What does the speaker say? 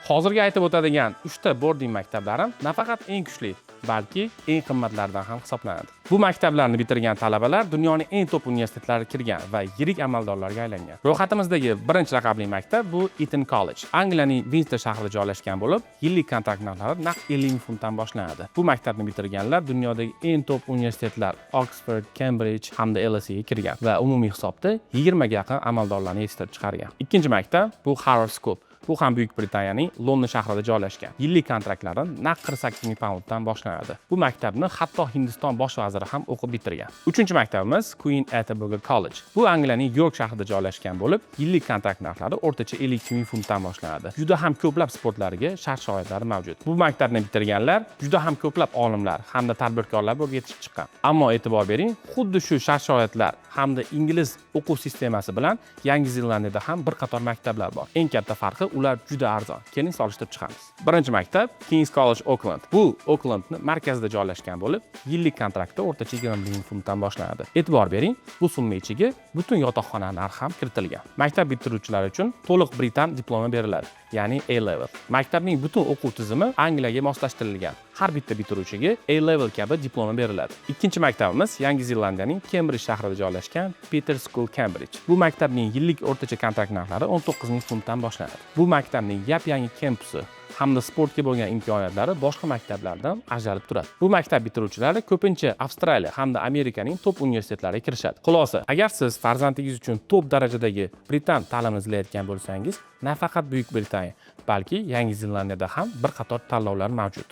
Hozirgi aytib o'tadigan 3 ta boarding maktablarim nafaqat eng kuchli, balki eng qimmatlaridan ham hisoblanadi. Bu maktablarni bitirgan talabalar dunyoning eng top universitetlariga kirgan va yirik amaldorlarga aylangan. Ro'yxatimizdagi birinchi raqamli maktab bu Eton College. Angliyaning Winster shahrida joylashgan bo'lib, yillik kontrakt narxlari naq 50 ming funtdan boshlanadi. Bu maktabni bitirganlar dunyodagi eng top universitetlar Oxford, Cambridge hamda LSE ga kirgan va umumiy hisobda 20 ga yaqin amaldorlarni yetishtirib chiqargan. Ikkinchi maktab bu Harrow School. Bu ham Buyuk Britaniyaning London shahrida joylashgan. Yillik kontraktlari naq 48 ming pounddan boshlanadi. Bu maktabni hatto Hindiston bosh vaziri ham o'qib bitirgan. Uchinchi maktabimiz Queen Attenborough College. Bu Angliyaning York shahrida joylashgan bo'lib, yillik kontrakt narxlari o'rtacha 52 ming funtdan boshlanadi. Juda ham ko'plab sportlarga shart-sharoitlari mavjud. Bu maktabni bitirganlar juda ham ko'plab olimlar hamda tadbirkorlar bo'lib yetishib chiqqan. Ammo e'tibor bering, xuddi shu shart-sharoitlar hamda ingliz o'quv sistemasi bilan Yangi Zelandiyada ham bir qator maktablar bor. Eng katta farqi ular juda arzon. Keling solishtirib chiqamiz. Birinchi maktab King's College Auckland. Bu Aucklandning markazida joylashgan bo'lib, yillik kontraktda o'rtacha 20 ming funtdan boshlanadi. E'tibor bering, bu summa ichiga butun yotoqxona narxi ham kiritilgan. Maktab bitiruvchilari uchun to'liq britan diplomi beriladi, ya'ni A-level. Maktabning butun o'quv tizimi Angliyaga moslashtirilgan. Har bitta bitiruvchiga A-level kabi diplomi beriladi. Ikkinchi maktabimiz Yangi Zelandiyaning Cambridge shahrida joylashgan Peter School Cambridge. Bu maktabning yillik o'rtacha kontrakt narxlari 19 ming funtdan boshlanadi. Bu maktabning yap-yangi kampusi hamda sportga bo'lgan imkoniyatlari boshqa maktablardan ajralib turadi. Bu maktab bitiruvchilari ko'pincha Avstraliya hamda Amerikaning top universitetlariga kirishadi. Xulosa, agar siz farzandingiz uchun top darajadagi britan ta'limini izlayotgan bo'lsangiz, nafaqat Buyuk Britaniya, balki Yangi Zelandiyada ham bir qator tanlovlar mavjud.